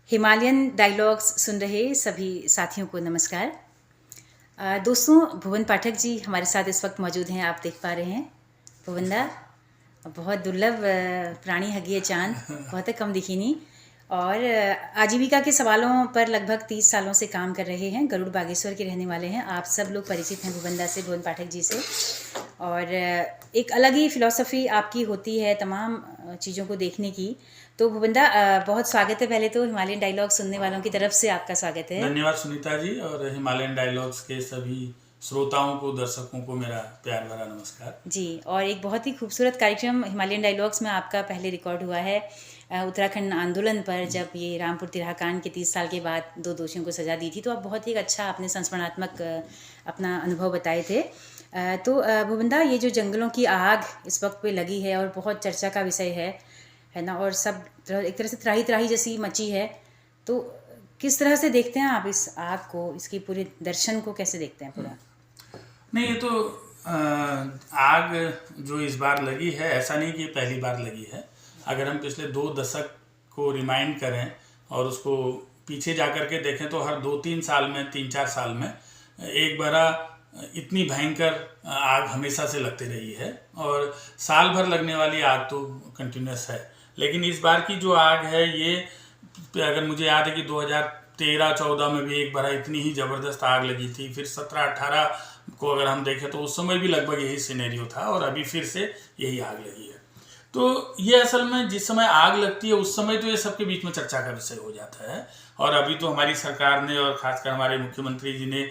Himalayan dialogues सुन रहे सभी साथियों को नमस्कार। दोस्तों, भुवन पाठक जी हमारे साथ इस वक्त मौजूद हैं। आप देख पा रहे हैं भुवन दा, बहुत दुर्लभ प्राणी हगी है चांद, बहुत कम दिखीनी, और आजीविका के सवालों पर लगभग 30 सालों से काम कर रहे हैं। गरुड़ बागेश्वर के रहने वाले हैं। आप सब लोग परिचित हैं भुवन दा से, भुवन पाठक जी से। और एक अलग ही फिलॉसफी आपकी होती है तमाम चीज़ों को देखने की। तो भुवंदा, बहुत स्वागत है। पहले तो हिमालयन डायलॉग सुनने वालों की तरफ से आपका स्वागत है। धन्यवाद सुनीता जी, और हिमालयन डायलॉग्स के सभी श्रोताओं को, दर्शकों को मेरा प्यार भरा नमस्कार जी। और एक बहुत ही खूबसूरत कार्यक्रम हिमालयन डायलॉग्स में आपका पहले रिकॉर्ड हुआ है उत्तराखंड आंदोलन पर, जब ये रामपुर तिराहा कांड के 30 साल के बाद 2 दोषियों को सज़ा दी थी। तो आप बहुत ही अच्छा आपने संस्मरणात्मक अपना अनुभव बताए थे। तो भुवंदा, ये जो जंगलों की आग इस वक्त पे लगी है और बहुत चर्चा का विषय है ना, और सब एक तरह से त्राही त्राही जैसी मची है, तो किस तरह से देखते हैं आप इस आग को, इसकी पूरे दर्शन को कैसे देखते हैं पूरा? नहीं, ये तो आग जो इस बार लगी है, ऐसा नहीं कि पहली बार लगी है। अगर हम पिछले 2 दशक को रिमाइंड करें और उसको पीछे जा कर के देखें तो हर 2-3 साल में, 3-4 साल में एक बार इतनी भयंकर आग हमेशा से लगती रही है, और साल भर लगने वाली आग तो कंटिन्यूस है। लेकिन इस बार की जो आग है, ये अगर मुझे याद है कि 2013-14 में भी एक बार इतनी ही ज़बरदस्त आग लगी थी। फिर 17-18 को अगर हम देखें तो उस समय भी लगभग यही सिनेरियो था, और अभी फिर से यही आग लगी है। तो ये असल में जिस समय आग लगती है उस समय तो ये सबके बीच में चर्चा का विषय हो जाता है। और अभी तो हमारी सरकार ने और खासकर हमारे मुख्यमंत्री जी ने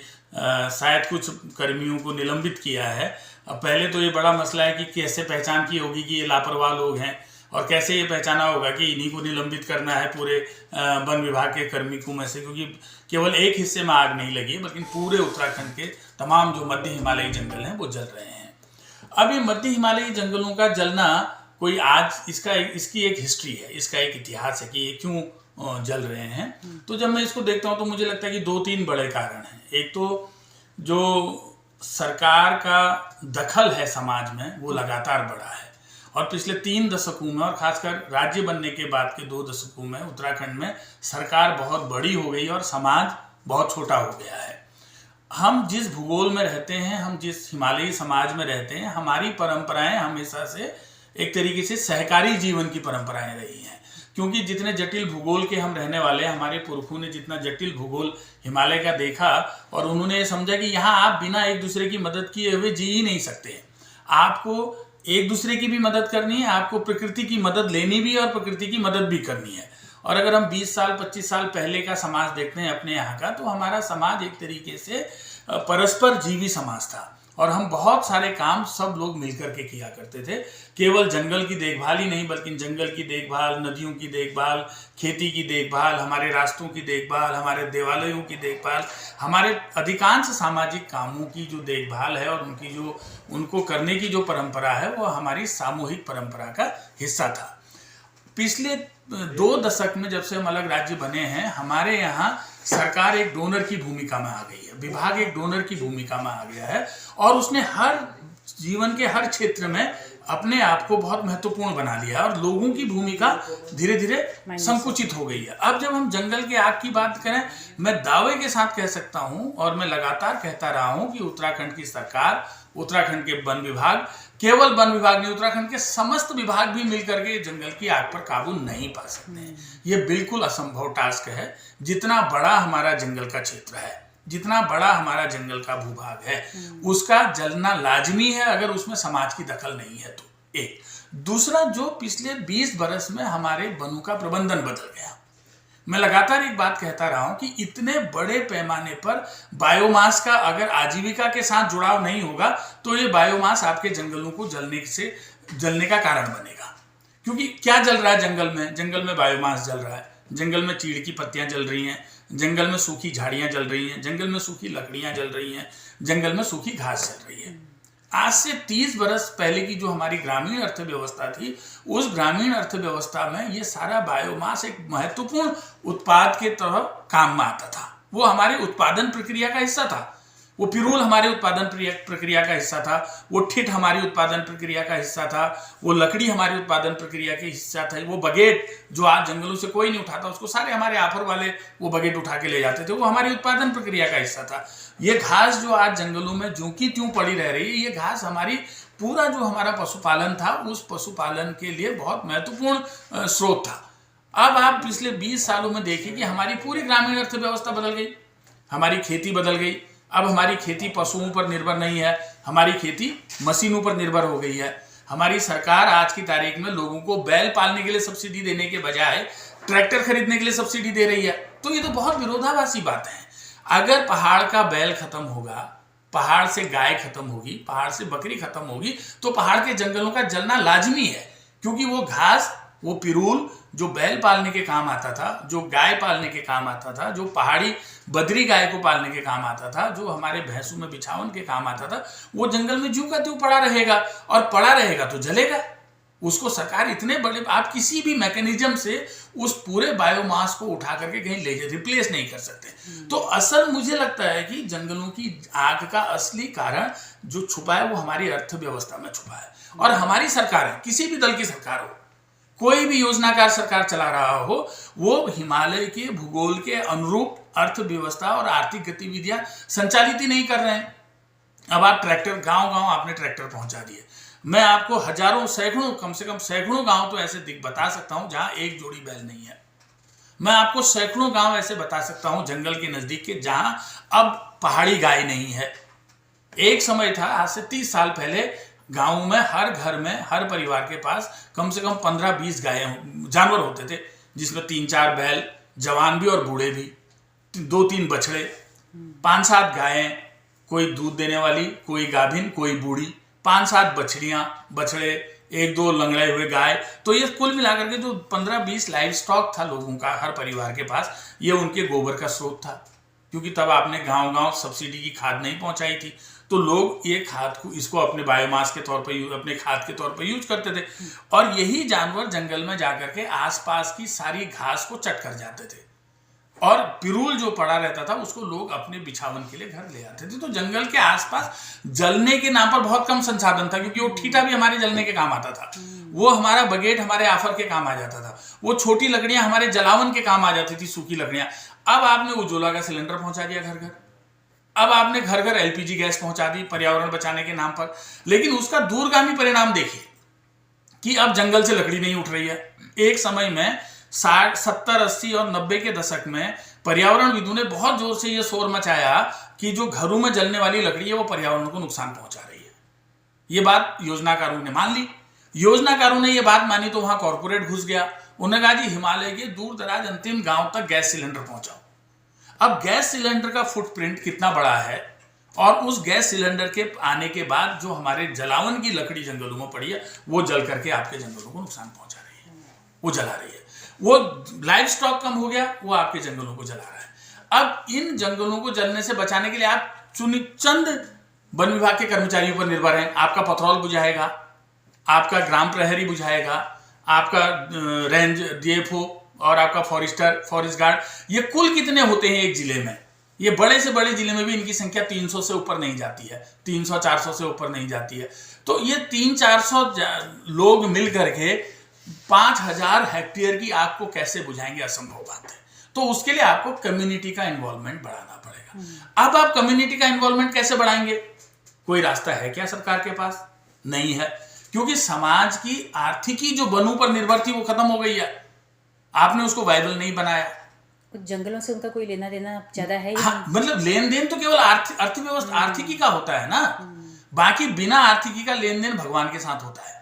शायद कुछ कर्मियों को निलंबित किया है। अब पहले तो ये बड़ा मसला है कि कैसे पहचान की होगी कि ये लापरवाह लोग हैं, और कैसे ये पहचाना होगा कि इन्हीं को निलंबित करना है पूरे वन विभाग के कर्मिकों में से, क्योंकि केवल एक हिस्से में आग नहीं लगी बल्कि पूरे उत्तराखंड के तमाम जो मध्य हिमालयी जंगल हैं वो जल रहे हैं। अब ये मध्य हिमालयी जंगलों का जलना कोई आज इसकी एक हिस्ट्री है, इसका एक इतिहास है कि ये क्यों जल रहे हैं। तो जब मैं इसको देखता हूँ तो मुझे लगता है कि 2-3 बड़े कारण हैं। एक तो जो सरकार का दखल है समाज में वो लगातार बढ़ा है, और पिछले 3 दशकों में, और खासकर राज्य बनने के बाद के 2 दशकों में उत्तराखंड में सरकार बहुत बड़ी हो गई और समाज बहुत छोटा हो गया है। हम जिस भूगोल में रहते हैं, हम जिस हिमालयी समाज में रहते हैं, हमारी परंपराएं हमेशा से एक तरीके से सहकारी जीवन की परंपराएं रही हैं। क्योंकि जितने जटिल भूगोल के हम रहने वाले हैं, हमारे पुरखों ने जितना जटिल भूगोल हिमालय का देखा, और उन्होंने ये समझा कि यहाँ आप बिना एक दूसरे की मदद किए हुए जी ही नहीं सकते। आपको एक दूसरे की भी मदद करनी है, आपको प्रकृति की मदद लेनी भी है और प्रकृति की मदद भी करनी है। और अगर हम 20 साल 25 साल पहले का समाज देखते हैं अपने यहाँ का, तो हमारा समाज एक तरीके से परस्पर जीवी समाज था, और हम बहुत सारे काम सब लोग मिलकर के किया करते थे। केवल जंगल की देखभाल ही नहीं, बल्कि जंगल की देखभाल, नदियों की देखभाल, खेती की देखभाल, हमारे रास्तों की देखभाल, हमारे देवालयों की देखभाल, हमारे अधिकांश सामाजिक कामों की जो देखभाल है और उनको करने की जो परंपरा है, वो हमारी सामूहिक परंपरा का हिस्सा था। पिछले 2 दशक में जब से हम अलग राज्य बने हैं, हमारे यहाँ सरकार एक डोनर की भूमिका में आ गई है, विभाग एक डोनर की भूमिका में आ गया है, और उसने हर जीवन के हर क्षेत्र में अपने आप को बहुत महत्वपूर्ण बना लिया, और लोगों की भूमिका धीरे धीरे संकुचित हो गई है। अब जब हम जंगल के आग की बात करें, मैं दावे के साथ कह सकता हूं, और मैं लगातार कहता रहा हूं कि उत्तराखंड की सरकार, उत्तराखंड के वन विभाग, केवल वन विभाग नहीं, उत्तराखंड के समस्त विभाग भी मिलकर के जंगल की आग पर काबू नहीं पा सकते। ये बिल्कुल असंभव टास्क है। जितना बड़ा हमारा जंगल का क्षेत्र है, जितना बड़ा हमारा जंगल का भूभाग है, उसका जलना लाजमी है अगर उसमें समाज की दखल नहीं है तो। एक दूसरा, जो पिछले 20 बरस में हमारे वनों का प्रबंधन बदल गया। मैं लगातार एक बात कहता रहा हूं कि इतने बड़े पैमाने पर बायोमास का अगर आजीविका के साथ जुड़ाव नहीं होगा, तो ये बायोमास आपके जंगलों को जलने का कारण बनेगा। क्योंकि क्या जल रहा है जंगल में बायोमास जल रहा है, जंगल में चीड़ की पत्तियां जल रही हैं, जंगल में सूखी झाड़ियां जल रही हैं, जंगल में सूखी लकड़ियां जल रही हैं, जंगल में सूखी घास जल रही है। आज से 30 बरस पहले की जो हमारी ग्रामीण अर्थव्यवस्था थी, उस ग्रामीण अर्थव्यवस्था में ये सारा बायोमास एक महत्वपूर्ण उत्पाद के तरह काम में आता था। वो हमारे उत्पादन प्रक्रिया का हिस्सा था। वो पिरूल हमारे उत्पादन प्रक्रिया का हिस्सा था, वो ठिठ हमारी उत्पादन प्रक्रिया का हिस्सा था, वो लकड़ी हमारी उत्पादन प्रक्रिया के हिस्सा था, वो बगेट जो आज जंगलों से कोई नहीं उठाता, उसको सारे हमारे आफर वाले वो बगेट उठा के ले जाते थे, वो हमारी उत्पादन प्रक्रिया का हिस्सा था। ये घास जो आज जंगलों में ज्यों की त्यों पड़ी रह रही है, ये घास हमारी पूरा जो हमारा पशुपालन था उस पशुपालन के लिए बहुत महत्वपूर्ण स्रोत था। अब आप पिछले 20 सालों में देखिए कि हमारी पूरी ग्रामीण अर्थव्यवस्था बदल गई, हमारी खेती बदल गई। अब हमारी खेती पशुओं पर निर्भर नहीं है, हमारी खेती मशीनों पर निर्भर हो गई है। हमारी सरकार आज की तारीख में लोगों को बैल पालने के लिए सब्सिडी देने के बजाय ट्रैक्टर खरीदने के लिए सब्सिडी दे रही है। तो ये तो बहुत विरोधाभासी बात है। अगर पहाड़ का बैल खत्म होगा, पहाड़ से गाय खत्म होगी, पहाड़ से बकरी खत्म होगी, तो पहाड़ के जंगलों का जलना लाजमी है, क्योंकि वो घास, वो पिरूल जो बैल पालने के काम आता था, जो गाय पालने के काम आता था, जो पहाड़ी बद्री गाय को पालने के काम आता था, जो हमारे भैंसों में बिछावन के काम आता था, वो जंगल में ज्यों का त्यों पड़ा रहेगा, और पड़ा रहेगा तो जलेगा। उसको सरकार इतने बड़े, आप किसी भी मैकेनिज्म से उस पूरे बायोमास को उठा करके कहीं ले रिप्लेस नहीं कर सकते। तो असल मुझे लगता है कि जंगलों की आग का असली कारण जो छुपा है वो हमारी अर्थव्यवस्था में छुपा है। और हमारी सरकार है, किसी भी दल की सरकार हो, कोई भी योजनाकार सरकार चला रहा हो, वो हिमालय के भूगोल के अनुरूप अर्थव्यवस्था और आर्थिक गतिविधियां संचालित ही नहीं कर रहे हैं। अब आप ट्रैक्टर, गांव गांव आपने ट्रैक्टर पहुंचा दिए। मैं आपको हजारों, सैकड़ों, कम से कम सैकड़ों गांव तो ऐसे बता सकता हूं जहां एक जोड़ी बैल नहीं है। मैं आपको सैकड़ों गांव ऐसे बता सकता हूं जंगल के नजदीक के, जहां अब पहाड़ी गाय नहीं है। एक समय था, आज से 30 साल पहले, गांव में हर घर में, हर परिवार के पास कम से कम 15-20 गायें, जानवर होते थे, जिसमें 3-4 बैल, जवान भी और बूढ़े भी, 2-3 बछड़े, 5-7 गायें, कोई दूध देने वाली, कोई गाभिन, कोई बूढ़ी, 5-7 बछड़ियां, बछड़े, 1-2 लंगड़े हुए गाय। तो ये कुल मिलाकर के जो 15-20 लाइव स्टॉक था लोगों का हर परिवार के पास, ये उनके गोबर का स्रोत था। क्योंकि तब आपने गांव गांव सब्सिडी की खाद नहीं पहुंचाई थी, तो लोग ये खाद को, इसको अपने बायोमास के तौर पर, अपने खाद के तौर पर यूज करते थे। और यही जानवर जंगल में जाकर के आसपास की सारी घास को चट कर जाते थे, और पिरूल जो पड़ा रहता था उसको लोग अपने बिछावन के लिए घर ले आते थे। तो जंगल के आसपास जलने के नाम पर बहुत कम संसाधन था, क्योंकि वो ठीठा भी हमारे जलने के काम आता था, वो हमारा बगेट हमारे आफर के काम आ जाता था, वो छोटी लकड़ियां हमारे जलावन के काम आ जाती थी, सूखी लकड़ियां। अब आपने उज्ज्वला का सिलेंडर पहुंचा दिया घर घर, अब आपने घर घर एलपीजी गैस पहुंचा दी पर्यावरण बचाने के नाम पर। लेकिन उसका दूरगामी परिणाम देखिए कि अब जंगल से लकड़ी नहीं उठ रही है। एक समय में 60, 70, 80 और 90 के दशक में पर्यावरणविदों ने बहुत जोर से यह शोर मचाया कि जो घरों में जलने वाली लकड़ी है वो पर्यावरण को नुकसान पहुंचा रही है। ये बात योजनाकारों ने मान ली। योजनाकारों ने यह बात मानी तो वहां कॉर्पोरेट घुस गया। उन्होंने कहा जी हिमालय के दूर दराज अंतिम गांव तक गैस सिलेंडर पहुंचाओ। अब गैस सिलेंडर का फुटप्रिंट कितना बड़ा है, और उस गैस सिलेंडर के आने के बाद जो हमारे जलावन की लकड़ी जंगलों में पड़ी है वो जल करके आपके जंगलों को नुकसान पहुंचा रही है, वो जला रही है। वो लाइव स्टॉक कम हो गया, वो आपके जंगलों को जला रहा है। अब इन जंगलों को जलने से बचाने के लिए आप चुनिंद वन विभाग के कर्मचारियों पर निर्भर हैं। आपका पथरौल बुझाएगा, आपका ग्राम प्रहरी बुझाएगा, आपका रेंज डीएफओ और आपका फॉरेस्टर, फॉरेस्ट गार्ड, ये कुल कितने होते हैं एक जिले में? ये बड़े से बड़े जिले में भी इनकी संख्या 300 से ऊपर नहीं जाती है, 300-400 से ऊपर नहीं जाती है। तो ये 300-400 लोग मिल करके 5000 हेक्टेयर की आग को कैसे बुझाएंगे? असंभव बात है। तो उसके लिए आपको कम्युनिटी का इन्वॉल्वमेंट बढ़ाना पड़ेगा। अब आप कम्युनिटी का इन्वॉल्वमेंट कैसे बढ़ाएंगे? कोई रास्ता है क्या सरकार के पास? नहीं है, क्योंकि समाज की आर्थिकी जो वनों पर निर्भर थी वो खत्म हो गई है। आपने उसको वायबल नहीं बनाया। जंगलों से उनका कोई लेना देना ज्यादा है ही हाँ, मतलब लेन देन तो केवल अर्थव्यवस्था आर्थिकी का होता है ना। बाकी बिना आर्थिकी का लेन देन भगवान के साथ होता है।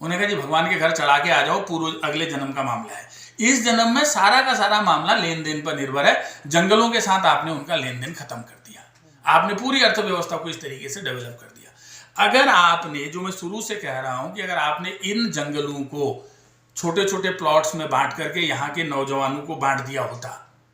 उन्हें कहा जी भगवान के घर चढ़ा के आ जाओ, पूर्व अगले जन्म का मामला है। इस जन्म में सारा का सारा मामला लेन देन पर निर्भर है। जंगलों के साथ आपने उनका लेन देन खत्म कर दिया, आपने पूरी अर्थव्यवस्था को इस तरीके से डेवलप कर दिया। अगर आपने, जो मैं शुरू से कह रहा हूं कि अगर आपने इन जंगलों को छोटे छोटे प्लॉट्स में बांट करके यहाँ के नौजवानों को बांट दिया होता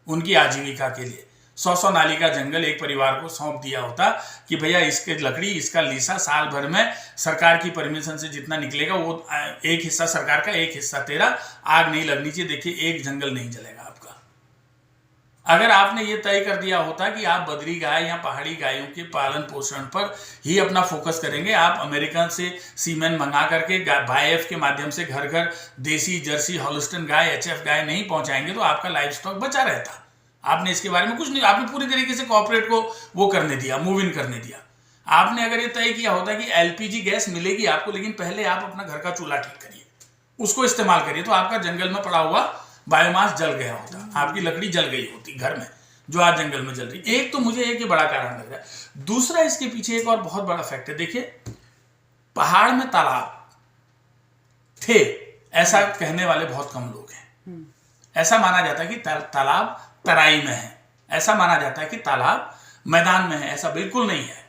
उनकी आजीविका के लिए, 100-100 नाली का जंगल एक परिवार को सौंप दिया होता कि भैया इसके लकड़ी, इसका लीसा साल भर में सरकार की परमिशन से जितना निकलेगा वो एक हिस्सा सरकार का, एक हिस्सा तेरा, आग नहीं लगनी चाहिए। देखिए एक जंगल नहीं जलेगा आपका। अगर आपने ये तय कर दिया होता कि आप बदरी गाय या पहाड़ी गायों के पालन पोषण पर ही अपना फोकस करेंगे, आप अमेरिका से सीमेन मंगा करके बाईएफ के माध्यम से घर घर देसी जर्सी हॉलिस्टन गाय एचएफ गाय नहीं पहुंचाएंगे तो आपका लाइफ स्टॉक बचा रहता। आपने इसके बारे में कुछ नहीं, आपने पूरी तरीके से कॉर्पोरेट को वो करने दिया, मूव इन करने दिया। आपने अगर ये तय किया होता कि एलपीजी गैस मिलेगी आपको, लेकिन पहले आप अपना घर का चूल्हा ठीक करिए, उसको इस्तेमाल करिए, तो आपका जंगल में पड़ा हुआ बायोमास जल गया होता, आपकी लकड़ी जल गई होती घर में, जो आज जंगल में जल रही। एक तो मुझे एक ये बड़ा कारण लग रहा है। दूसरा, इसके पीछे एक और बहुत बड़ा फैक्ट है। देखिए, पहाड़ में तालाब थे ऐसा कहने वाले बहुत कम लोग हैं। ऐसा माना जाता है कि तालाब तराई में है, ऐसा माना जाता है कि तालाब मैदान में है, ऐसा बिल्कुल नहीं है।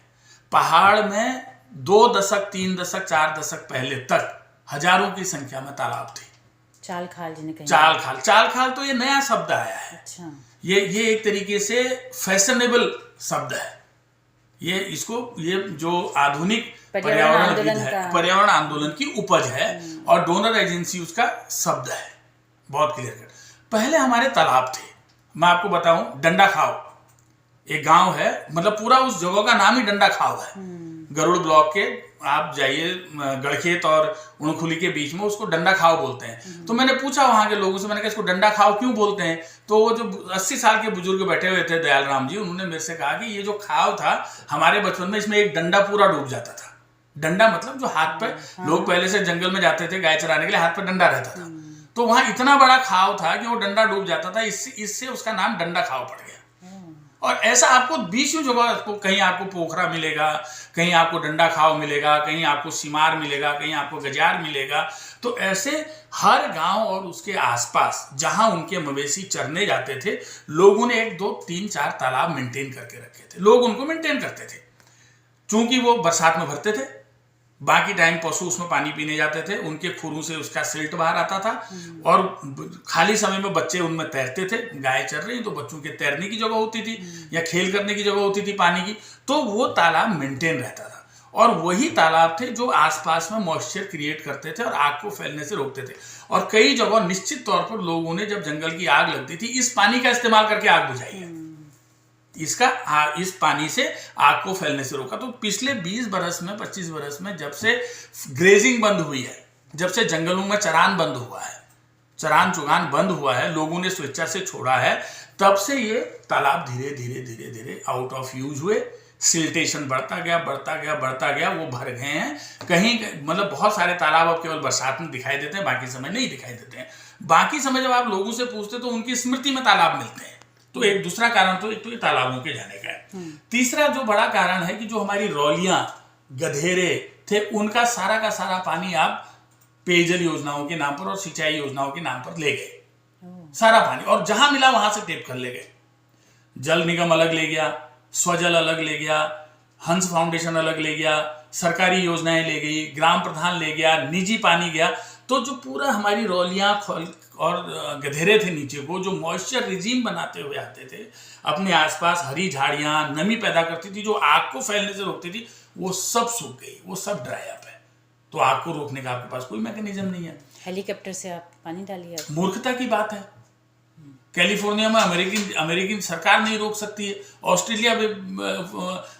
पहाड़ में 2 दशक 3 दशक 4 दशक पहले तक हजारों की संख्या में तालाब थे। चाल खाल जिन्हें कहेंगे। चाल खाल तो ये नया शब्द आया है। अच्छा। ये एक तरीके से फैशनेबल शब्द है। ये जो आधुनिक पर्यावरण आंदोलन की उपज है और डोनर एजेंसी उसका शब्द है। बहुत क्लियर कट। पहले हमारे तालाब थे, मैं आपको बताऊं, डंडा खाओ एक गांव है, मतलब पूरा उस जगह का नाम ही डंडा खाओ है। गरुड़ ब्लॉक के आप जाइए गढ़खेत और उणखुली के बीच में, उसको डंडा खाओ बोलते हैं। तो मैंने पूछा वहां के लोगों से, मैंने कहा इसको डंडा खाओ क्यों बोलते हैं? तो वो जो 80 साल के बुजुर्ग बैठे हुए थे, दयाल राम जी, उन्होंने मेरे से कहा कि ये जो खाओ था हमारे बचपन में, इसमें एक डंडा पूरा डूब जाता था। डंडा मतलब जो हाथ पे, लोग पहले से जंगल में जाते थे गाय चराने के लिए, हाथ पे डंडा रहता था, तो वहां इतना बड़ा खाव था कि वो डंडा डूब जाता था, इससे उसका नाम डंडा खाव पड़ गया। और ऐसा आपको 20 जगह, कहीं आपको पोखरा मिलेगा, कहीं आपको डंडा खाव मिलेगा, कहीं आपको सिमार मिलेगा, कहीं आपको गजार मिलेगा। तो ऐसे हर गांव और उसके आसपास जहां उनके मवेशी चरने जाते थे, लोगों ने 1 2 3 4 तालाब मेंटेन करके रखे थे। लोग उनको मेंटेन करते थे, चूंकि वो बरसात में भरते थे, बाकी टाइम पशु उसमें पानी पीने जाते थे, उनके खुरों से उसका सिल्ट बाहर आता था, और खाली समय में बच्चे उनमें तैरते थे। गाय चर रही तो बच्चों के तैरने की जगह होती थी या खेल करने की जगह होती थी पानी की, तो वो तालाब मेंटेन रहता था। और वही तालाब थे जो आसपास में मॉइस्चर क्रिएट करते थे और आग को फैलने से रोकते थे। और कई जगह निश्चित तौर पर लोगों ने, जब जंगल की आग लगती थी, इस पानी का इस्तेमाल करके आग बुझाई है। इस पानी से आग को फैलने से रोका। तो पिछले 20 बरस में, 25 बरस में, जब से ग्रेजिंग बंद हुई है, जब से जंगलों में चरान बंद हुआ है, चरान चुगान बंद हुआ है, लोगों ने स्वेच्छा से छोड़ा है, तब से ये तालाब धीरे धीरे धीरे धीरे आउट ऑफ यूज हुए। सिल्टेशन बढ़ता गया, वो भर गए हैं। कहीं मतलब बहुत सारे तालाब अब केवल बरसात में दिखाई देते हैं, बाकी समय नहीं दिखाई देते हैं। बाकी समय जब आप लोगों से पूछते तो उनकी स्मृति में तालाब मिलते हैं। तो एक दूसरा कारण तो एक तो ये तालाबों के जाने का है। तीसरा जो बड़ा कारण है कि जो हमारी रौलियां, गधेरे थे, उनका सारा का सारा पानी आप पेयजल योजनाओं के नाम पर और सिंचाई योजनाओं के नाम पर ले गए। सारा पानी, और जहां मिला वहां से टेप कर ले गए। जल निगम अलग ले गया, स्वजल अलग ले गया, हंस फाउंडेशन अलग ले गया, सरकारी योजनाएं ले गई, ग्राम प्रधान ले गया, निजी पानी गया। तो जो पूरा हमारी रौलियां और गधेरे थे नीचे को, जो मॉइस्चर रिजीम बनाते हुए आते थे, अपने आसपास हरी झाड़ियां नमी पैदा करती थी, जो आग को फैलने से रोकती थी, वो सब सूख गई, वो सब ड्राई अप है। तो आग को रोकने का आपके पास कोई मैकेनिज्म नहीं है। हेलीकॉप्टर से आप पानी डालिए, मूर्खता की बात है। कैलिफोर्निया में अमेरिकी सरकार नहीं रोक सकती है। ऑस्ट्रेलिया में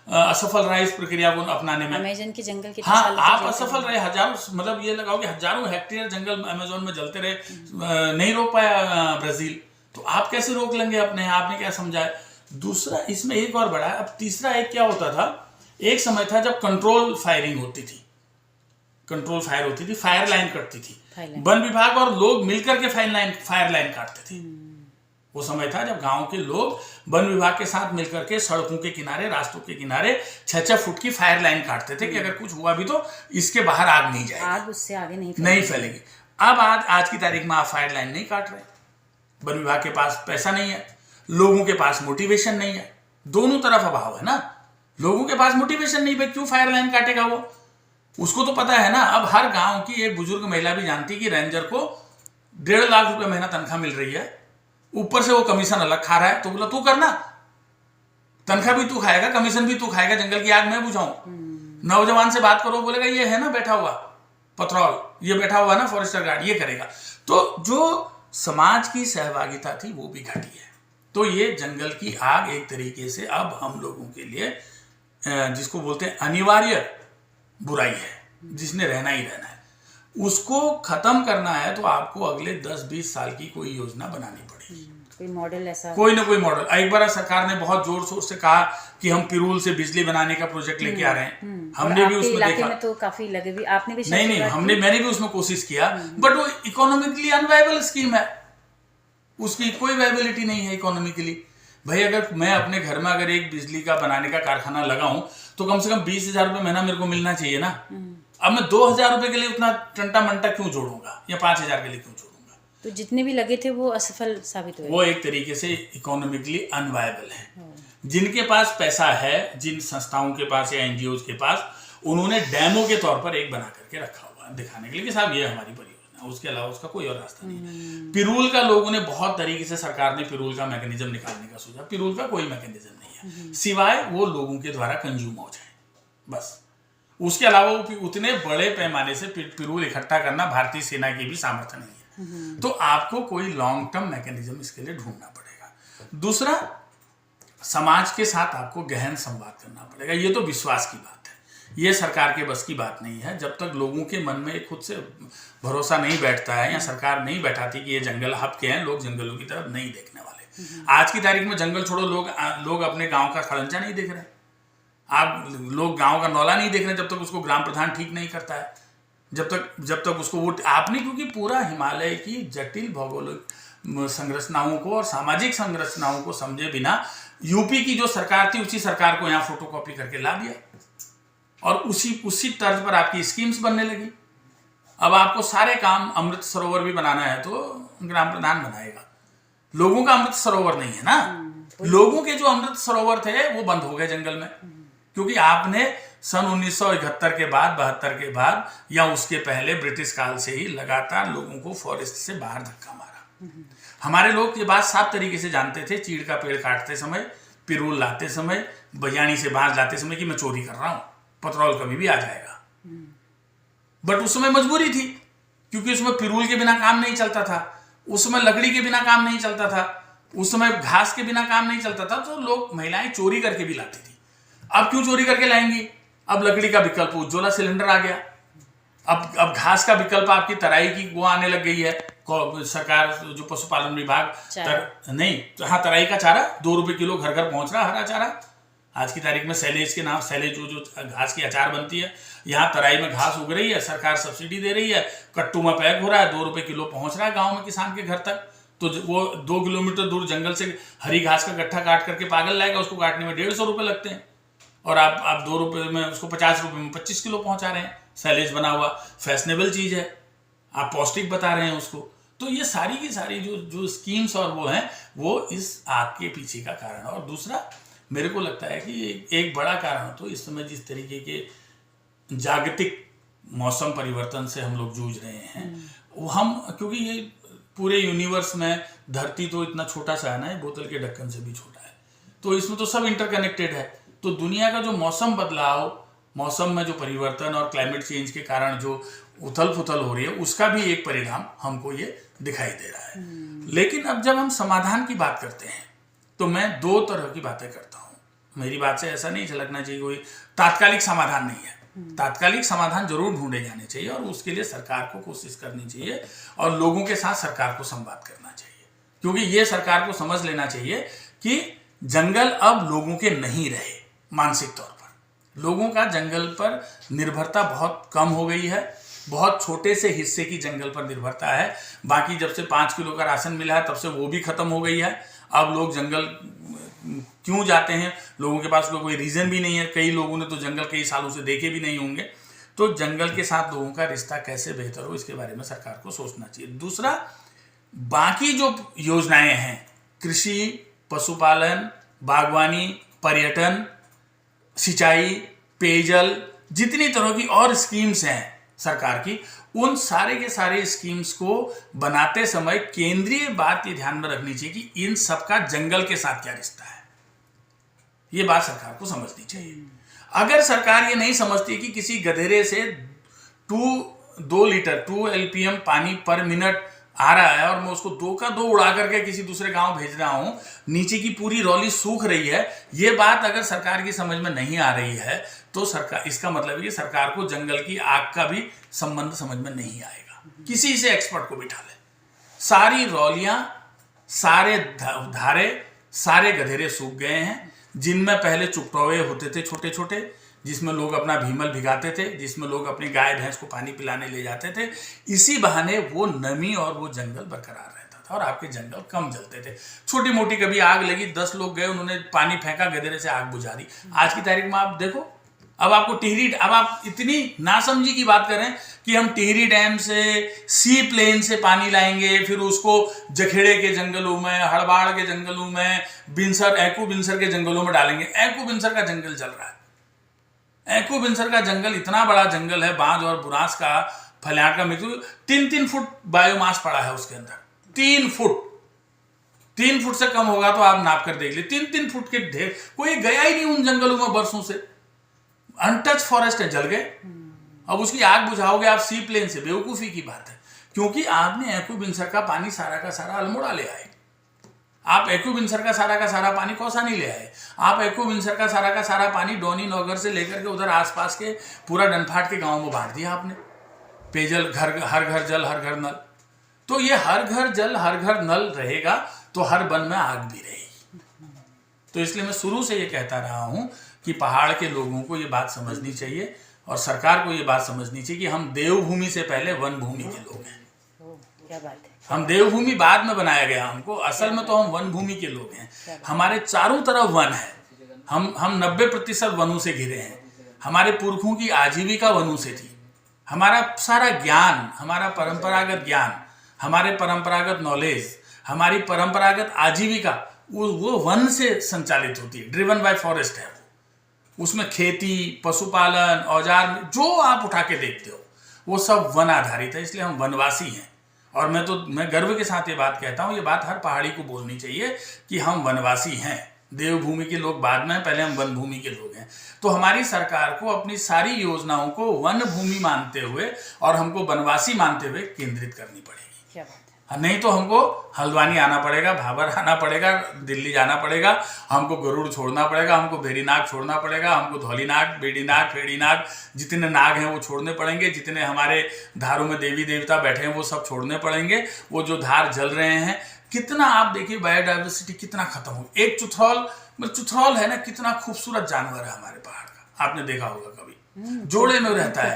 असफल रहा इस प्रक्रिया को अपनाने में। अमेज़न के जंगल के, हाँ, आप असफल रहे। हजारों, मतलब ये लगाओ कि हजारों हेक्टेयर जंगल अमेज़न में जलते रहे, नहीं रोक पाया ब्राजील। तो आप कैसे रोक लेंगे अपने? आपने क्या समझा है? दूसरा, इसमें एक और बड़ा है। अब तीसरा एक क्या होता था, एक समय था जब कंट्रोल फायरिंग होती थी, कंट्रोल फायर होती थी, फायर लाइन कटती थी, वन विभाग और लोग मिलकर के फायर लाइन काटते थे। वो समय था जब गांव के लोग वन विभाग के साथ मिलकर के सड़कों के किनारे, रास्तों के किनारे 6-6 फुट की फायर लाइन काटते थे कि अगर कुछ हुआ भी तो इसके बाहर आग नहीं जाएगी, आग उससे आगे नहीं फैलेगी। अब आज की तारीख में आप फायर लाइन नहीं काट रहे। वन विभाग के पास पैसा नहीं है, लोगों के पास मोटिवेशन नहीं है। दोनों तरफ अभाव है ना। लोगों के पास मोटिवेशन नहीं है, क्यों फायर लाइन काटेगा वो? उसको तो पता है ना। अब हर गांव की एक बुजुर्ग महिला भी जानती है कि रेंजर को 1.5 लाख रुपए महीना तनख्वाह मिल रही है, ऊपर से वो कमीशन अलग खा रहा है। तो बोला तू करना, तनख्वाह भी तू खाएगा, कमीशन भी तू खाएगा, जंगल की आग मैं बुझाऊं। नौजवान से बात करो, बोलेगा ये है ना बैठा हुआ पथरौल, ये बैठा हुआ ना फॉरेस्टर गार्ड, ये करेगा। तो जो समाज की सहभागिता थी वो भी घटी है। तो ये जंगल की आग एक तरीके से अब हम लोगों के लिए जिसको बोलते हैं अनिवार्य बुराई है, जिसने रहना ही रहना है। उसको खत्म करना है तो आपको अगले 10-20 साल की कोई योजना बनानी पड़ेगी, कोई मॉडल ऐसा, कोई ना कोई मॉडल। एक बार सरकार ने बहुत जोर शोर से कहा कि हम पिरूल से बिजली बनाने का प्रोजेक्ट लेके आ रहे हैं। हमने भी उसमें देखा में तो काफी लगे भी, आपने भी नहीं मैंने भी उसमें कोशिश किया, बट वो इकोनॉमिकली अनवायबल स्कीम है, उसकी कोई वायबिलिटी नहीं है इकोनॉमिकली। भाई अगर मैं अपने घर में अगर एक बिजली का बनाने का कारखाना लगाऊं तो कम से कम 20,000 रुपये महीना मेरे को मिलना चाहिए ना। अब मैं 2,000 रुपये के लिए उतना टंटा मंटा क्यों जोड़ूंगा, या 5,000 के लिए क्यों जोड़ूंगा? तो जितने भी लगे थे वो असफल साबित हुए। वो एक तरीके से इकोनॉमिकली अनवायबल है। जिनके पास पैसा है, जिन संस्थाओं के पास या एनजीओ के पास, उन्होंने डेमो के तौर पर एक बना करके रखा हुआ दिखाने के लिए कि साहब ये हमारी परियोजना, उसके अलावा उसका कोई और रास्ता नहीं है। पिरूल का लोगों ने बहुत तरीके से, सरकार ने पिरूल का मैकेनिज्म निकालने का सोचा, पिरूल का कोई मैकेनिज्म नहीं है सिवाय वो लोगों के द्वारा कंज्यूम हो जाए, बस। उसके अलावा उतने बड़े पैमाने से पिरूल इकट्ठा करना भारतीय सेना की भी सामर्थ्य नहीं है। तो आपको कोई लॉन्ग टर्म मैकेनिज्म इसके लिए ढूंढना पड़ेगा। दूसरा, समाज के साथ आपको गहन संवाद करना पड़ेगा। ये तो विश्वास की बात है, ये सरकार के बस की बात नहीं है। जब तक लोगों के मन में खुद से भरोसा नहीं बैठता है या सरकार नहीं बैठाती कि ये जंगल हब के हैं, लोग जंगलों की तरफ नहीं देखने वाले। आज की तारीख में जंगल छोड़ो, लोग अपने गांव का खड़ंजा नहीं देख रहे, लोग गांव का नौला नहीं देख रहे जब तक उसको ग्राम प्रधान ठीक नहीं करता है, जब तक उसको वोट आपने, क्योंकि पूरा हिमालय की जटिल भौगोलिक संरचनाओं को और सामाजिक संरचनाओं को समझे बिना यूपी की जो सरकार थी उसी सरकार को यहाँ फोटोकॉपी करके ला दिया और उसी तर्ज पर आपकी स्कीम्स बनने लगी। अब आपको सारे काम, अमृत सरोवर भी बनाना है तो ग्राम प्रधान बनाएगा। लोगों का अमृत सरोवर नहीं है ना, लोगों के जो अमृत सरोवर थे वो बंद हो गए जंगल में, क्योंकि आपने सन 1971 के बाद, 72 के बाद या उसके पहले ब्रिटिश काल से ही लगातार लोगों को फॉरेस्ट से बाहर धक्का मारा। हमारे लोग ये बात साफ तरीके से जानते थे, चीड़ का पेड़ काटते समय, पिरूल लाते समय, बयानी से बांस लाते समय कि मैं चोरी कर रहा हूं, पेट्रोल कभी भी आ जाएगा। बट उस समय मजबूरी थी, क्योंकि उसमें पिरूल के बिना काम नहीं चलता था, उस समय लकड़ी के बिना काम नहीं चलता था, उस समय घास के बिना काम नहीं चलता था, तो लोग, महिलाएं चोरी करके भी लाती थी। अब क्यों चोरी करके लाएंगी? अब लकड़ी का विकल्प उज्ज्वला सिलेंडर आ गया। अब घास का विकल्प आपकी तराई की वो आने लग गई है। सरकार जो पशुपालन विभाग हाँ, तराई का चारा 2 रुपए किलो घर घर पहुंच रहा, हरा चारा। आज की तारीख में सैलेज के नाम, सैलेज जो घास की अचार बनती है, यहाँ तराई में घास उग रही है, सरकार सब्सिडी दे रही है, कट्टू में पैक हो रहा है, 2 रुपए किलो पहुंच रहा है गाँव में किसान के घर तक। तो वो 2 किलोमीटर दूर जंगल से हरी घास का गट्ठा काट करके पागल लाएगा, उसको काटने में 150 रुपये लगते हैं, और आप 2 रुपये में उसको 50 रुपये में 25 किलो पहुंचा रहे हैं। सैलेज बना हुआ फैशनेबल चीज है, आप पौष्टिक बता रहे हैं उसको। तो ये सारी की सारी जो स्कीम्स और वो हैं, वो इस आग के पीछे का कारण है। और दूसरा, मेरे को लगता है कि एक बड़ा कारण तो इस समय जिस तरीके के जागतिक मौसम परिवर्तन से हम लोग जूझ रहे हैं, वो हम, क्योंकि ये पूरे यूनिवर्स में धरती तो इतना छोटा सा है ना, ये बोतल के ढक्कन से भी छोटा है, तो इसमें तो सब इंटरकनेक्टेड है। तो दुनिया का जो मौसम बदलाव, मौसम में जो परिवर्तन और क्लाइमेट चेंज के कारण जो उथल पुथल हो रही है, उसका भी एक परिणाम हमको ये दिखाई दे रहा है। लेकिन अब जब हम समाधान की बात करते हैं तो मैं 2 तरह की बातें करता हूँ। मेरी बात से ऐसा नहीं झलकना चाहिए कोई तात्कालिक समाधान नहीं है। तात्कालिक समाधान जरूर ढूंढे जाने चाहिए और उसके लिए सरकार को कोशिश करनी चाहिए और लोगों के साथ सरकार को संवाद करना चाहिए, क्योंकि ये सरकार को समझ लेना चाहिए कि जंगल अब लोगों के नहीं रहे। मानसिक तौर पर लोगों का जंगल पर निर्भरता बहुत कम हो गई है, बहुत छोटे से हिस्से की जंगल पर निर्भरता है। बाकी जब से 5 किलो का राशन मिला है तब से वो भी खत्म हो गई है। अब लोग जंगल क्यों जाते हैं, लोगों के पास कोई रीजन भी नहीं है। कई लोगों ने तो जंगल कई सालों से देखे भी नहीं होंगे। तो जंगल के साथ लोगों का रिश्ता कैसे बेहतर हो, इसके बारे में सरकार को सोचना चाहिए। दूसरा, बाकी जो योजनाएं हैं, कृषि, पशुपालन, बागवानी, पर्यटन, सिंचाई, पेयजल, जितनी तरह की और स्कीम्स हैं सरकार की, उन सारे के सारे स्कीम्स को बनाते समय केंद्रीय बात ये ध्यान में रखनी चाहिए कि इन सबका जंगल के साथ क्या रिश्ता है। ये बात सरकार को समझनी चाहिए। अगर सरकार ये नहीं समझती कि किसी गधेरे से 2 लीटर 2 LPM पानी पर मिनट आ रहा है और मैं उसको 2 का 2 उड़ा करके किसी दूसरे गांव भेज रहा हूं, नीचे की पूरी रौली सूख रही है, ये बात अगर सरकार की समझ में नहीं आ रही है तो सरकार, इसका मतलब है कि सरकार को जंगल की आग का भी संबंध समझ में नहीं आएगा। किसी से एक्सपर्ट को बिठा ले, सारी रौलियां, सारे धारे, सारे गधेरे सूख गए हैं, जिनमें पहले चुकटौवे होते थे छोटे छोटे, जिसमें लोग अपना भीमल भिगाते थे, जिसमें लोग अपनी गाय भैंस को पानी पिलाने ले जाते थे। इसी बहाने वो नमी और वो जंगल बरकरार रहता था और आपके जंगल कम जलते थे। छोटी मोटी कभी आग लगी, 10 लोग गए, उन्होंने पानी फेंका, गधेरे से आग बुझा दी। आज की तारीख में आप देखो, अब आपको टिहरी, अब आप इतनी नासमझी की बात करें कि हम टिहरी डैम से, सी प्लेन से पानी लाएंगे, फिर उसको जखेड़े के जंगलों में, हड़बाड़ के जंगलों में, एक्कू बिनसर के जंगलों में डालेंगे। एक्कू बिनसर का जंगल जल रहा है। एक्कू बिनसर का जंगल इतना बड़ा जंगल है, बांज और बुरांस का, फलियाट का मिक्स, 3-3 फुट बायोमास पड़ा है उसके अंदर। 3 फुट से कम होगा तो आप नाप कर देख लीजिए। 3-3 फुट के ढेर, कोई गया ही नहीं उन जंगलों में बरसों से। अनटच फॉरेस्ट है, जल गए। अब उसकी आग बुझाओगे आप सी प्लेन से, बेवकूफी की बात है, क्योंकि आपने एक्कू बिनसर का पानी सारा का सारा अल्मोड़ा ले आए। आप एक्कू बिनसर का सारा पानी कौसा नहीं ले आए। आप एक्कू बिनसर का सारा पानी डोनी नौगर से लेकर के उधर आसपास के पूरा डनफाट के गांव में बांट दिया आपने। पेयजल, हर घर जल, हर घर नल। तो ये हर घर जल, हर घर नल रहेगा तो हर वन में आग भी रहेगी। तो इसलिए मैं शुरू से ये कहता रहा हूं कि पहाड़ के लोगों को ये बात समझनी चाहिए और सरकार को ये बात समझनी चाहिए कि हम देवभूमि से पहले वन भूमि के लोग हैं। क्या बात है। हम देवभूमि बाद में बनाया गया हमको, असल में तो हम वन भूमि के लोग हैं। हमारे चारों तरफ वन है। हम 90% वनों से घिरे हैं। हमारे पुरखों की आजीविका वनों से थी। हमारा सारा ज्ञान, हमारा परंपरागत ज्ञान, हमारे परंपरागत नॉलेज, हमारी परंपरागत आजीविका वो वन से संचालित होती है। ड्रिवन बाय फॉरेस्ट है वो। उसमें खेती, पशुपालन, औजार, जो आप उठा के देखते हो वो सब वन आधारित है। इसलिए हम वनवासी हैं। और मैं गर्व के साथ ये बात कहता हूँ, ये बात हर पहाड़ी को बोलनी चाहिए कि हम वनवासी हैं। देवभूमि के लोग बाद में, पहले हम वन भूमि के लोग हैं। तो हमारी सरकार को अपनी सारी योजनाओं को वन भूमि मानते हुए और हमको वनवासी मानते हुए केंद्रित करनी पड़ेगी। क्या बात है। नहीं तो हमको हल्द्वानी आना पड़ेगा, भाबर आना पड़ेगा, दिल्ली जाना पड़ेगा, हमको गरुड़ छोड़ना पड़ेगा, हमको भेरीनाग छोड़ना पड़ेगा, हमको धौलीनाग, बेड़ीनाग, फेड़ीनाग, जितने नाग हैं वो छोड़ने पड़ेंगे, जितने हमारे धारों में देवी देवता बैठे हैं वो सब छोड़ने पड़ेंगे। वो जो धार जल रहे हैं, कितना आप देखिए बायोडाइवर्सिटी कितना खत्म हो। एक चुथौल है ना, कितना खूबसूरत जानवर है हमारे पहाड़ का, आपने देखा होगा कभी। जोड़े में रहता है,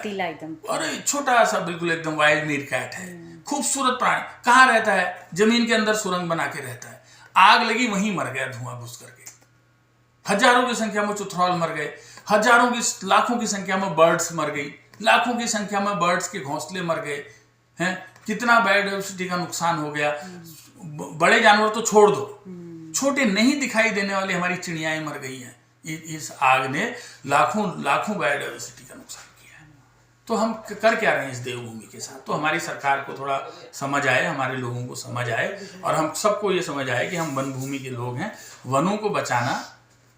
अरे छोटा सा बिल्कुल एकदम वाइल्ड मीट कैट है, खूबसूरत प्राणी। कहाँ रहता है? जमीन के अंदर सुरंग बना के रहता है। आग लगी वहीं मर गया धुआं घुस करके। हजारों की संख्या में चुथौल मर गए, लाखों की संख्या में बर्ड्स मर गई, लाखों की संख्या में बर्ड्स के घोंसले मर गए हैं। कितना बायोडाइवर्सिटी का नुकसान हो गया। बड़े जानवर तो छोड़ दो, छोटे नहीं दिखाई देने वाली हमारी चिड़ियाएं मर गई हैं। इस आग ने लाखों बायोडाइवर्सिटी का नुकसान किया है। तो हम कर क्या रहे हैं इस देवभूमि के साथ? तो हमारी सरकार को थोड़ा समझ आए, हमारे लोगों को समझ आए और हम सबको ये समझ आए कि हम वन भूमि के लोग हैं। वनों को बचाना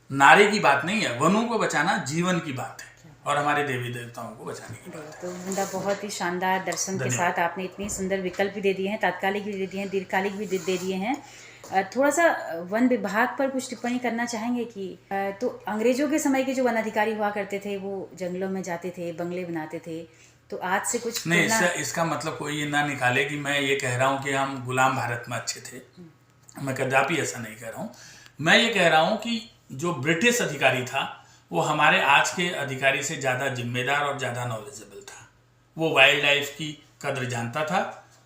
नारे की बात नहीं है, वनों को बचाना जीवन की बात है और हमारे देवी देवताओं को बचाने की बात है। तो वृंदा, बहुत ही शानदार दर्शन के साथ आपने इतनी सुंदर विकल्प भी दे दिए हैं, तात्कालिक भी दे दिए हैं, दीर्घकालिक भी दे दिए हैं। थोड़ा सा वन विभाग पर कुछ टिप्पणी करना चाहेंगे कि तो अंग्रेजों के समय के जो वन अधिकारी हुआ करते थे वो जंगलों में जाते थे, बंगले बनाते थे, तो आज से कुछ नहीं, इसका मतलब कोई ये ना निकाले कि मैं ये कह रहा हूँ कि हम गुलाम भारत में अच्छे थे। मैं कदापि ऐसा नहीं कह रहा हूँ। मैं ये कह रहा हूँ कि जो ब्रिटिश अधिकारी था वो हमारे आज के अधिकारी से ज़्यादा जिम्मेदार और ज़्यादा नॉलेजेबल था। वो वाइल्ड लाइफ की कद्र जानता था,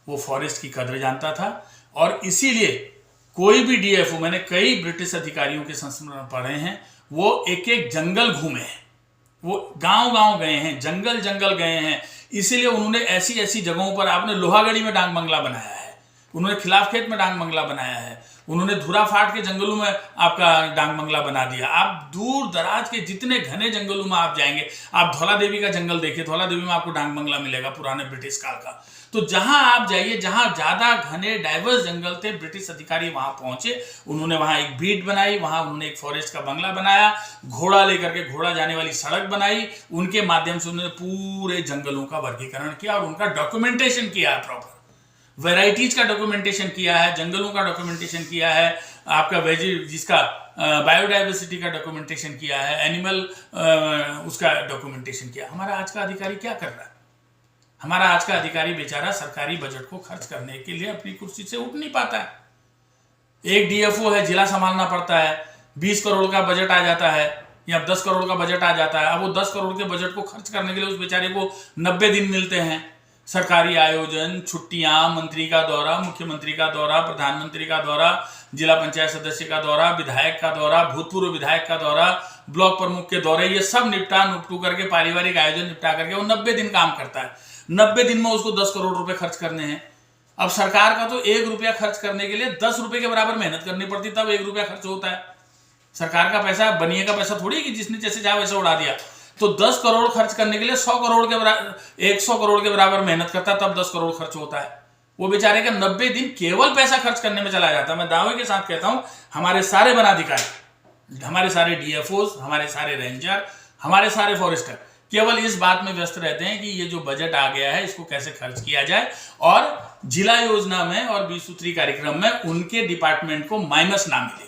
वो फॉरेस्ट की कद्र जानता था और इसीलिए कोई भी डीएफओ, मैंने कई ब्रिटिश अधिकारियों के संस्मरण पढ़े हैं, वो एक एक जंगल घूमे हैं, वो गांव गए हैं, जंगल गए हैं। इसीलिए उन्होंने ऐसी ऐसी जगहों पर, आपने लोहागढ़ी में डांग बंगला बनाया है, उन्होंने खिलाफखेत में डांग बंगला बनाया है, उन्होंने धुराफाट के जंगलों में आपका डांग बंगला बना दिया। आप दूर दराज के जितने घने जंगलों में आप जाएंगे, आप धौला देवी का जंगल देखिए, धौला देवी में आपको डांग बंगला मिलेगा पुराने ब्रिटिश काल का। तो जहां आप जाइए, जहां ज्यादा घने डाइवर्स जंगल थे, ब्रिटिश अधिकारी वहां पहुंचे, उन्होंने वहां एक बीट बनाई, वहां उन्होंने एक फॉरेस्ट का बंगला बनाया, घोड़ा लेकर के घोड़ा जाने वाली सड़क बनाई, उनके माध्यम से उन्होंने पूरे जंगलों का वर्गीकरण किया और उनका डॉक्यूमेंटेशन किया प्रॉपर। वैरायटीज का डॉक्यूमेंटेशन किया है, जंगलों का डॉक्यूमेंटेशन किया है, आपका जिसका बायोडाइवर्सिटी का डॉक्यूमेंटेशन किया है, एनिमल उसका डॉक्यूमेंटेशन किया। हमारा आज का अधिकारी क्या कर रहा है? हमारा आज का अधिकारी बेचारा सरकारी बजट को खर्च करने के लिए अपनी कुर्सी से उठ नहीं पाता है। एक डीएफओ है, जिला संभालना पड़ता है, 20 करोड़ का बजट आ जाता है या 10 करोड़ का बजट आ जाता है। अब वो 10 करोड़ के बजट को खर्च करने के लिए उस बेचारे को 90 दिन मिलते हैं। सरकारी आयोजन, छुट्टियां, मंत्री का दौरा, मुख्यमंत्री का दौरा, प्रधानमंत्री का दौरा, जिला पंचायत सदस्य का दौरा, विधायक का दौरा, भूतपूर्व विधायक का दौरा, ब्लॉक प्रमुख के दौरे, ये सब निपटू करके, पारिवारिक आयोजन निपटा करके वो 90 दिन काम करता है। 90 दिन में उसको 10 करोड़ रुपए खर्च करने हैं। अब सरकार का तो 1 रुपया खर्च करने के लिए 10 रुपए के बराबर मेहनत करनी पड़ती, तब 1 रुपया खर्च होता है। सरकार का पैसा बनिए का पैसा थोड़ी कि जिसने जैसे चाहे वैसे उड़ा दिया। तो 10 करोड़ खर्च करने के लिए 100 करोड़ के बराबर, 100 करोड़ के बराबर मेहनत करता है, तब 10 करोड़ खर्च होता है। वो बेचारे का 90 दिन केवल पैसा खर्च करने में चला जाता है। मैं दावे के साथ कहता हूं, हमारे सारे वनाधिकारी, हमारे सारे डीएफओस, हमारे सारे रेंजर, हमारे सारे फॉरेस्टर केवल इस बात में व्यस्त रहते हैं कि ये जो बजट आ गया है इसको कैसे खर्च किया जाए, और जिला योजना में और 20 सूत्री कार्यक्रम में उनके डिपार्टमेंट को माइनस ना मिले,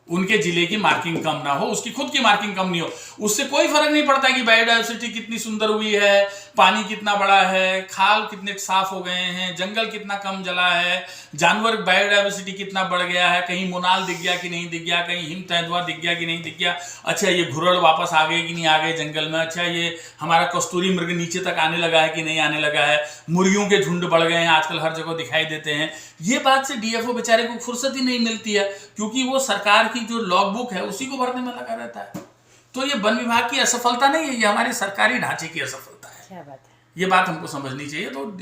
उनके जिले की मार्किंग कम ना हो, उसकी खुद की मार्किंग कम नहीं हो। उससे कोई फर्क नहीं पड़ता कि बायोडाइवर्सिटी कितनी सुंदर हुई है, पानी कितना बड़ा है, खाल कितने साफ हो गए हैं, जंगल कितना कम जला है, जानवर बायोडाइवर्सिटी कितना बढ़ गया है, कहीं मोनाल दिख गया कि नहीं दिख गया, कहीं हिम तेंदुआ दिख गया कि नहीं दिख गया, अच्छा ये घुरड़ वापस आ गए कि नहीं आ गए जंगल में, अच्छा ये हमारा कस्तूरी मृग नीचे तक आने लगा है कि नहीं आने लगा है, मुर्गियों के झुंड बढ़ गए हैं, आजकल हर जगह दिखाई देते हैं। ये बात से डीएफओ बेचारे को फुर्सत ही नहीं मिलती है, क्योंकि वो सरकार की जो लॉग बुक है उसी को भरने में लगा रहता है। तो ये वन विभाग की असफलता नहीं है, ये हमारे सरकारी ढांचे की असफलता है। क्या बात है। ये बात हमको समझनी चाहिए। तो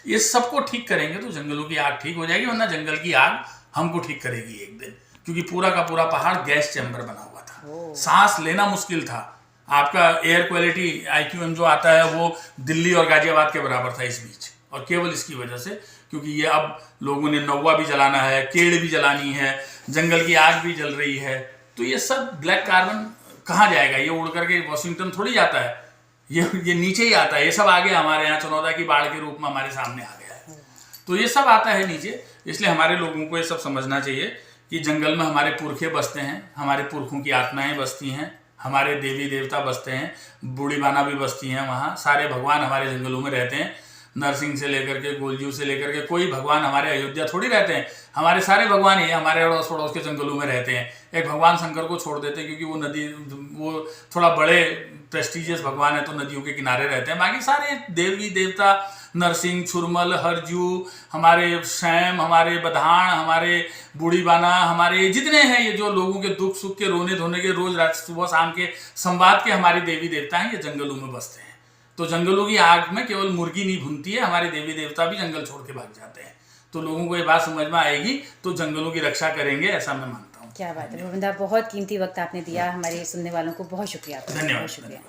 ये सबको ठीक करेंगे तो जंगलों की आग ठीक हो जाएगी, वरना जंगल की आग हमको ठीक करेगी एक दिन, क्योंकि पूरा का पूरा पहाड़ गैस चैम्बर बना हुआ था, सांस लेना मुश्किल था। आपका एयर क्वालिटी IQM जो आता है वो दिल्ली और गाजियाबाद के बराबर था इस बीच, और केवल इसकी वजह से, क्योंकि ये अब लोगों ने नौवा भी जलाना है, केड़ भी जलानी है, जंगल की आग भी जल रही है, तो ये सब ब्लैक कार्बन कहाँ जाएगा? ये उड़ करके वॉशिंगटन थोड़ी जाता है, ये नीचे ही आता है। ये सब आगे हमारे यहाँ चनौदा की बाढ़ के रूप में हमारे सामने आ गया है, तो ये सब आता है नीचे। इसलिए हमारे लोगों को ये सब समझना चाहिए कि जंगल में हमारे पुरखे बसते हैं, हमारे पुरखों की आत्माएं बसती हैं, हमारे देवी देवता बसते हैं, बूढ़ी बाना भी बसती हैं वहाँ, सारे भगवान हमारे जंगलों में रहते हैं। नरसिंह से लेकर के गोलजू से लेकर के कोई भगवान हमारे अयोध्या थोड़ी रहते हैं, हमारे सारे भगवान ये हमारे अड़ोस पड़ोस के जंगलों में रहते हैं। एक भगवान शंकर को छोड़ देते हैं क्योंकि वो नदी, वो थोड़ा बड़े प्रेस्टिजियस भगवान है तो नदियों के किनारे रहते हैं। बाकी सारे देवी देवता, नरसिंह, छुरमल, हरजू, हमारे शैम, हमारे बधान, हमारे बूढ़ी बाना, हमारे जितने हैं ये जो लोगों के दुख सुख के, रोने धोने के, रोज रात सुबह शाम के संवाद के हमारे देवी देवता हैं, ये जंगलों में बसते हैं। तो जंगलों की आग में केवल मुर्गी नहीं भुनती है, हमारे देवी देवता भी जंगल छोड़ के भाग जाते हैं। तो लोगों को ये बात समझ में आएगी तो जंगलों की रक्षा करेंगे, ऐसा मैं मानता हूँ। क्या बात है भुवन दा, बहुत कीमती वक्त आपने दिया हमारे सुनने वालों को। बहुत शुक्रिया आपका। धन्यवाद। बहुत शुक्रिया।